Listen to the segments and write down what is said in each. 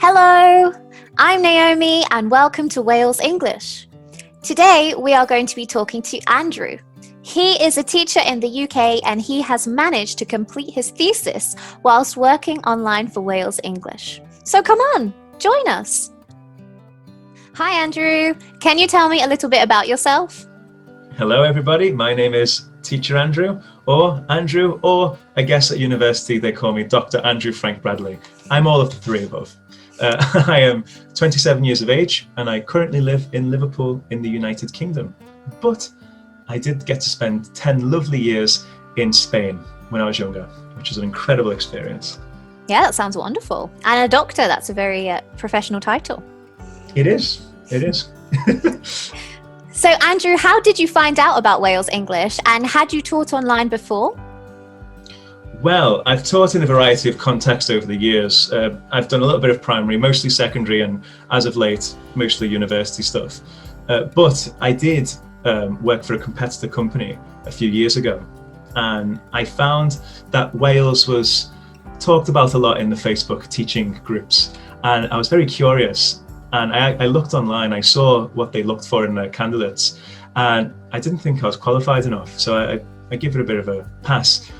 Hello, I'm Naomi and welcome to Whales English. Today we are going to be talking to Andrew. He is a teacher in the UK and he has managed to complete his thesis whilst working online for Whales English. So come on, join us. Hi Andrew, can you tell me a little bit about yourself? Hello everybody, my name is Teacher Andrew, or I guess at university they call me Dr. Andrew Frank Bradley. I'm all of the three above. I am 27 years of age and I currently live in Liverpool in the United Kingdom. But I did get to spend 10 lovely years in Spain when I was younger, which was an incredible experience. Yeah, that sounds wonderful. And a doctor, that's a very professional title. It is. So Andrew, how did you find out about Whales English and had you taught online before? Well, I've taught in a variety of contexts over the years. I've done a little bit of primary, mostly secondary, and as of late, mostly university stuff. But I did work for a competitor company a few years ago, and I found that Wales was talked about a lot in the Facebook teaching groups, and I was very curious. And I looked online, I saw what they looked for in their candidates, and I didn't think I was qualified enough, so I give it a bit of a pass.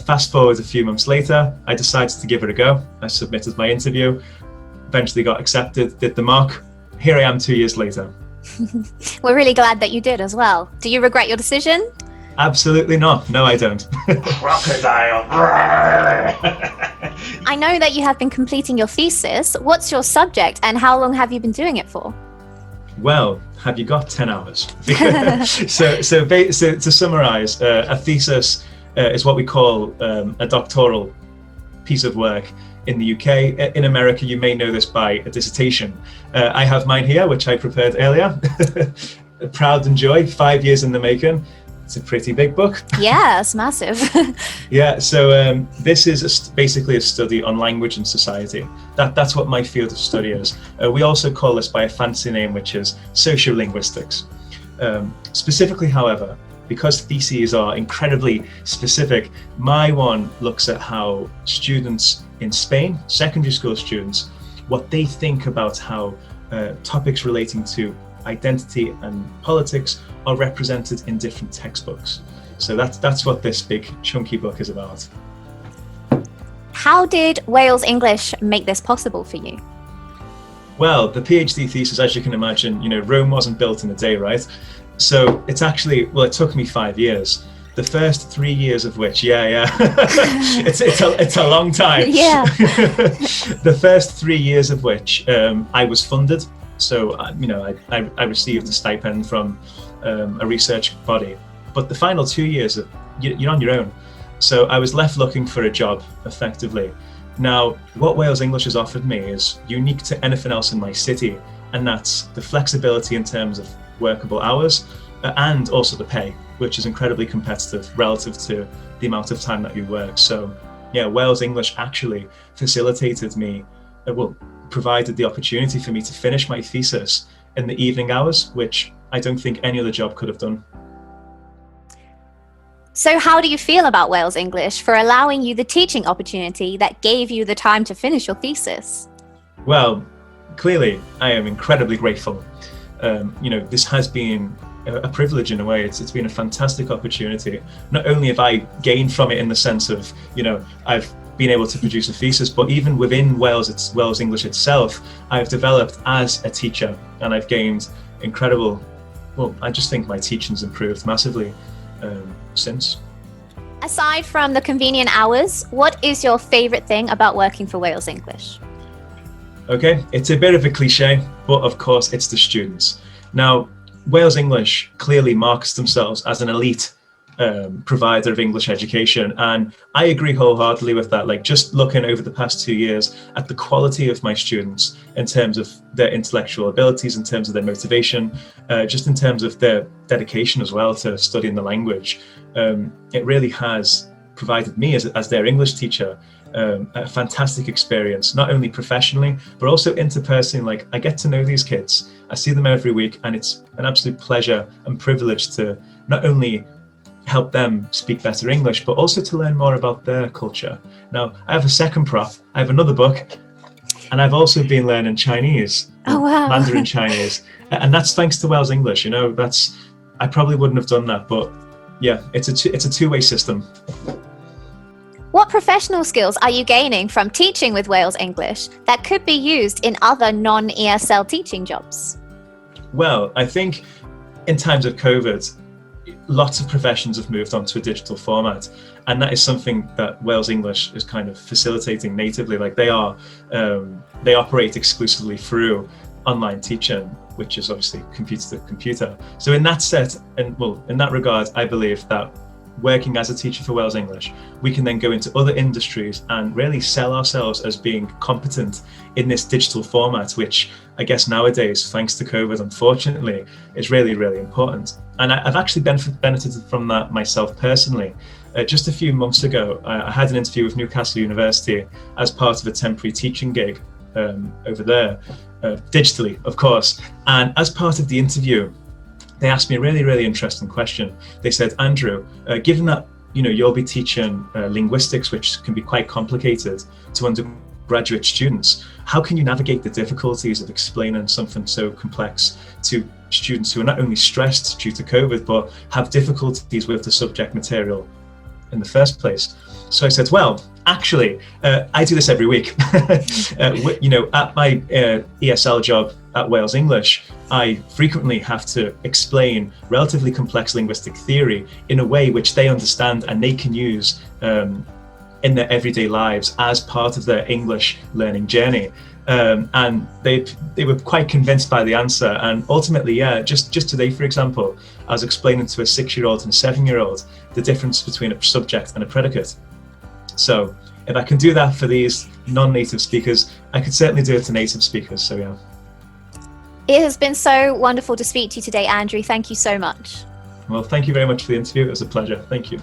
Fast forward a few months later, I decided to give it a go. I submitted my interview, eventually got accepted, did the mock. Here I am 2 years later. We're really glad that you did as well. Do you regret your decision? Absolutely not. No, I don't. Crocodile. I know that you have been completing your thesis. What's your subject and how long have you been doing it for? Well, have you got 10 hours? So to summarize, a thesis is what we call a doctoral piece of work in the UK. In America, you may know this by a dissertation. I have mine here, which I prepared earlier. Proud and joy, 5 years in the making. It's a pretty big book. Yeah, it's massive. Yeah, so this is basically a study on language and society. That's what my field of study is. We also call this by a fancy name, which is sociolinguistics. Specifically, however, because theses are incredibly specific, my one looks at how students in Spain, secondary school students, what they think about how topics relating to identity and politics are represented in different textbooks. So that's what this big chunky book is about. How did Whales English make this possible for you? Well, the PhD thesis, as you can imagine, Rome wasn't built in a day, right? So it's actually, it took me 5 years. The first 3 years of which, it's a long time. Yeah. The first 3 years of which I was funded. So, I received a stipend from a research body. But the final 2 years, you're on your own. So I was left looking for a job, effectively. Now, what Whales English has offered me is unique to anything else in my city, and that's the flexibility in terms of workable hours and also the pay, which is incredibly competitive relative to the amount of time that you work. So, yeah, Whales English actually facilitated me, provided the opportunity for me to finish my thesis in the evening hours, which I don't think any other job could have done. So how do you feel about Whales English for allowing you the teaching opportunity that gave you the time to finish your thesis? Well, clearly, I am incredibly grateful. This has been a privilege in a way. It's been a fantastic opportunity. Not only have I gained from it in the sense of, I've been able to produce a thesis, but even within Whales English itself, I've developed as a teacher and I've gained incredible, I just think my teaching's improved massively since. Aside from the convenient hours, what is your favorite thing about working for Whales English? Okay, it's a bit of a cliche, but of course it's the students. Now, Whales English clearly markets themselves as an elite provider of English education, and I agree wholeheartedly with that. Like, just looking over the past 2 years at the quality of my students in terms of their intellectual abilities, in terms of their motivation, just in terms of their dedication as well to studying the language, it really has provided me as their English teacher a fantastic experience, not only professionally, but also interpersonally. Like, I get to know these kids, I see them every week, and it's an absolute pleasure and privilege to not only help them speak better English, but also to learn more about their culture. Now, I have a second prop. I have another book. And I've also been learning Chinese, Oh, wow. Mandarin Chinese, and that's thanks to Wales English. I probably wouldn't have done that, but yeah, it's a two-way system. What professional skills are you gaining from teaching with Wales English that could be used in other non-ESL teaching jobs? Well, I think in times of COVID, lots of professions have moved on to a digital format, and that is something that Wales English is kind of facilitating natively. Like they operate exclusively through online teaching, which is obviously computer to computer. So in that regard, I believe that working as a teacher for Wales English, we can then go into other industries and really sell ourselves as being competent in this digital format, which I guess nowadays, thanks to COVID, unfortunately, is really, really important. And I've actually benefited from that myself personally. Just a few months ago, I had an interview with Newcastle University as part of a temporary teaching gig over there, digitally, of course. And as part of the interview, they asked me a really, really interesting question. They said, Andrew, given that you'll be teaching linguistics, which can be quite complicated, to undergraduate students, how can you navigate the difficulties of explaining something so complex to students who are not only stressed due to COVID, but have difficulties with the subject material in the first place? So I said, well, actually, I do this every week. At my ESL job at Wales English, I frequently have to explain relatively complex linguistic theory in a way which they understand and they can use in their everyday lives as part of their English learning journey. And they were quite convinced by the answer. And ultimately, just today, for example, I was explaining to a 6-year-old and a 7-year-old the difference between a subject and a predicate. So if I can do that for these non-native speakers, I could certainly do it to native speakers. So yeah. It has been so wonderful to speak to you today, Andrew. Thank you so much. Well, thank you very much for the interview. It was a pleasure. Thank you.